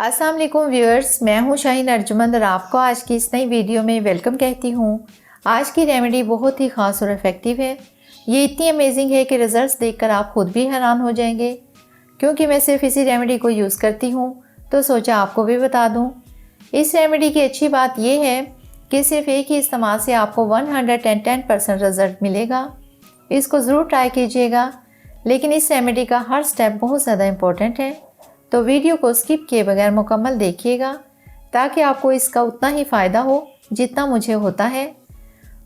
अस्सलाम वालेकुम व्यूअर्स, मैं हूं शाहीन अर्जुमंद और आपको आज की इस नई वीडियो में वेलकम कहती हूं। आज की रेमेडी बहुत ही ख़ास और इफ़ेक्टिव है। ये इतनी अमेजिंग है कि रिज़ल्ट्स देखकर आप खुद भी हैरान हो जाएंगे। क्योंकि मैं सिर्फ इसी रेमेडी को यूज़ करती हूं तो सोचा आपको भी बता दूं। इस रेमेडी की अच्छी बात यह है कि सिर्फ एक ही इस्तेमाल से आपको 110% रिज़ल्ट मिलेगा। इसको ज़रूर ट्राई कीजिएगा, लेकिन इस रेमेडी का हर स्टेप बहुत ज़्यादा इम्पोर्टेंट है, तो वीडियो को स्किप किए बगैर मुकम्मल देखिएगा ताकि आपको इसका उतना ही फ़ायदा हो जितना मुझे होता है।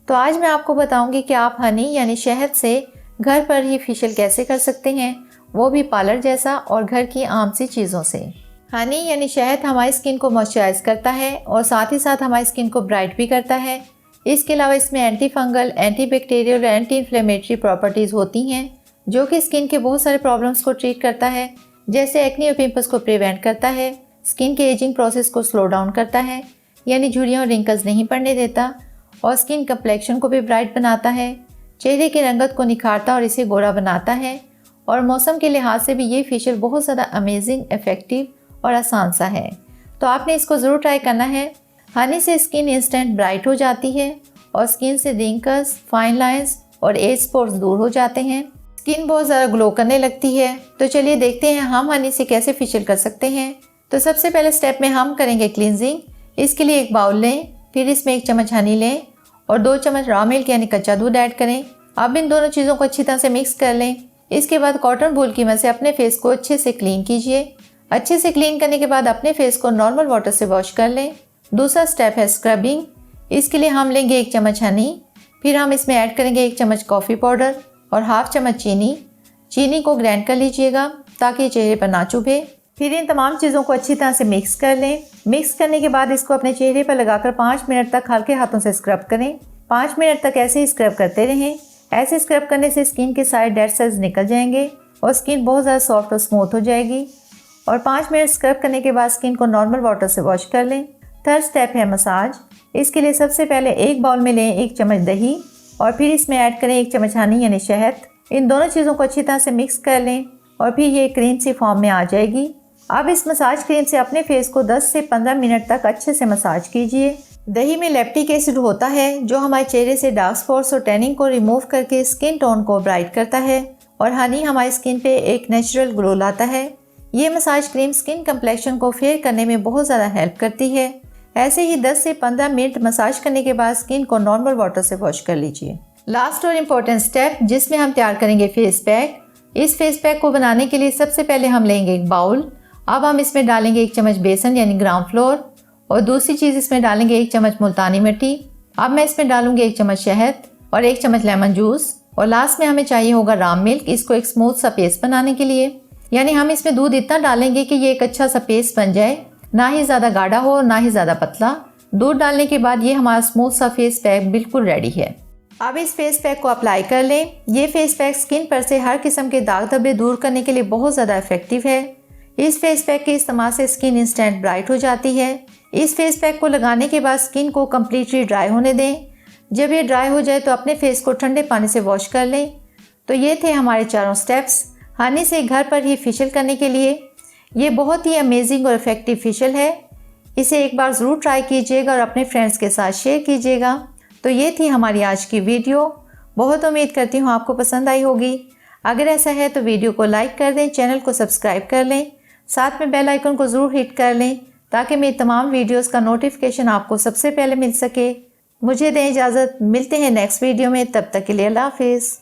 तो आज मैं आपको बताऊंगी कि आप हनी यानी शहद से घर पर ही फेशियल कैसे कर सकते हैं, वो भी पार्लर जैसा और घर की आम सी चीज़ों से। हनी यानी शहद हमारी स्किन को मॉइस्चराइज करता है और साथ ही साथ हमारी स्किन को ब्राइट भी करता है। इसके अलावा इसमें एंटी फंगल, एंटी बैक्टीरियल और एंटी इन्फ्लेमेटरी प्रॉपर्टीज़ होती हैं जो कि स्किन के बहुत सारे प्रॉब्लम्स को ट्रीट करता है, जैसे एक्ने और पिंपल्स को प्रिवेंट करता है, स्किन के एजिंग प्रोसेस को स्लो डाउन करता है यानी झुर्रियाँ और रिंकल्स नहीं पड़ने देता, और स्किन कंप्लेक्शन को भी ब्राइट बनाता है, चेहरे की रंगत को निखारता और इसे गोरा बनाता है। और मौसम के लिहाज से भी ये फेशियल बहुत ज़्यादा अमेजिंग, इफ़ेक्टिव और आसान सा है, तो आपने इसको ज़रूर ट्राई करना है। हनी से स्किन इंस्टेंट ब्राइट हो जाती है और स्किन से रिंकल्स, फाइन लाइंस और एज स्पॉट्स दूर हो जाते हैं। स्किन बहुत ज़्यादा ग्लो करने लगती है। तो चलिए देखते हैं हम हनी से कैसे फेशियल कर सकते हैं। तो सबसे पहले स्टेप में हम करेंगे क्लींजिंग। इसके लिए एक बाउल लें, फिर इसमें 1 चम्मच हनी लें और 2 चम्मच रॉ मिल्क यानी कच्चा दूध ऐड करें। अब इन दोनों चीज़ों को अच्छी तरह से मिक्स कर लें। इसके बाद कॉटन बूल की मदद से अपने फेस को अच्छे से क्लीन कीजिए। अच्छे से क्लीन करने के बाद अपने फेस को नॉर्मल वाटर से वॉश कर लें। दूसरा स्टेप है स्क्रबिंग। इसके लिए हम लेंगे 1 चम्मच हनी, फिर हम इसमें ऐड करेंगे 1 चम्मच कॉफ़ी पाउडर और हाफ चम्मच चीनी को ग्राइंड कर लीजिएगा ताकि चेहरे पर ना चुभे। फिर इन तमाम चीज़ों को अच्छी तरह से मिक्स कर लें। मिक्स करने के बाद इसको अपने चेहरे पर लगाकर 5 मिनट तक हल्के हाथों से स्क्रब करें। 5 मिनट तक ऐसे ही स्क्रब करते रहें। ऐसे स्क्रब करने से स्किन के सारे डेड सेल्स निकल जाएंगे और स्किन बहुत ज़्यादा सॉफ्ट और स्मूथ हो जाएगी। और 5 मिनट स्क्रब करने के बाद स्किन को नॉर्मल वाटर से वॉश कर लें। थर्ड स्टेप है मसाज। इसके लिए सबसे पहले एक बाउल में लें 1 चम्मच दही और फिर इसमें ऐड करें 1 चम्मच हनी यानी शहद। इन दोनों चीज़ों को अच्छी तरह से मिक्स कर लें और फिर ये क्रीम सी फॉर्म में आ जाएगी। अब इस मसाज क्रीम से अपने फेस को 10 से 15 मिनट तक अच्छे से मसाज कीजिए। दही में लैक्टिक एसिड होता है जो हमारे चेहरे से डार्क स्पॉट्स और टैनिंग को रिमूव करके स्किन टोन को ब्राइट करता है, और हनी हमारी स्किन पे एक नेचुरल ग्लो लाता है। ये मसाज क्रीम स्किन कम्प्लेक्शन को फेयर करने में बहुत ज़्यादा हेल्प करती है। ऐसे ही 10 से 15 मिनट मसाज करने के बाद स्किन को नॉर्मल वाटर से वॉश कर लीजिए। लास्ट और इम्पोर्टेंट स्टेप जिसमें हम तैयार करेंगे फेस पैक। इस फेस पैक को बनाने के लिए सबसे पहले हम लेंगे एक बाउल। अब हम इसमें डालेंगे 1 चम्मच बेसन यानी ग्राम फ्लोर और दूसरी चीज़ इसमें डालेंगे 1 चम्मच मुल्तानी मिट्टी। अब मैं इसमें डालूंगी 1 चम्मच शहद और 1 चम्मच लेमन जूस, और लास्ट में हमें चाहिए होगा राम मिल्क, इसको एक स्मूथ सा पेस्ट बनाने के लिए। यानी हम इसमें दूध इतना डालेंगे कि ये एक अच्छा सा पेस्ट बन जाए, ना ही ज़्यादा गाढ़ा हो ना ही ज़्यादा पतला। दूध डालने के बाद ये हमारा स्मूथ सा फेस पैक बिल्कुल रेडी है। अब इस फेस पैक को अप्लाई कर लें। ये फेस पैक स्किन पर से हर किस्म के दाग धब्बे दूर करने के लिए बहुत ज़्यादा इफेक्टिव है। इस फेस पैक के इस्तेमाल से स्किन इंस्टेंट ब्राइट हो जाती है। इस फेस पैक को लगाने के बाद स्किन को कम्प्लीटली ड्राई होने दें। जब ये ड्राई हो जाए तो अपने फेस को ठंडे पानी से वॉश कर लें। तो ये थे हमारे चारों स्टेप्स हनी से घर पर ही फेशियल करने के लिए। ये बहुत ही अमेजिंग और इफेक्टिव फेशियल है। इसे एक बार ज़रूर ट्राई कीजिएगा और अपने फ्रेंड्स के साथ शेयर कीजिएगा। तो ये थी हमारी आज की वीडियो। बहुत उम्मीद करती हूँ आपको पसंद आई होगी। अगर ऐसा है तो वीडियो को लाइक कर दें, चैनल को सब्सक्राइब कर लें, साथ में बेल आइकन को ज़रूर हिट कर लें ताकि मेरी तमाम वीडियोस का नोटिफिकेशन आपको सबसे पहले मिल सके। मुझे दें इजाज़त, मिलते हैं नेक्स्ट वीडियो में, तब तक के लिए अल्लाह हाफिज़।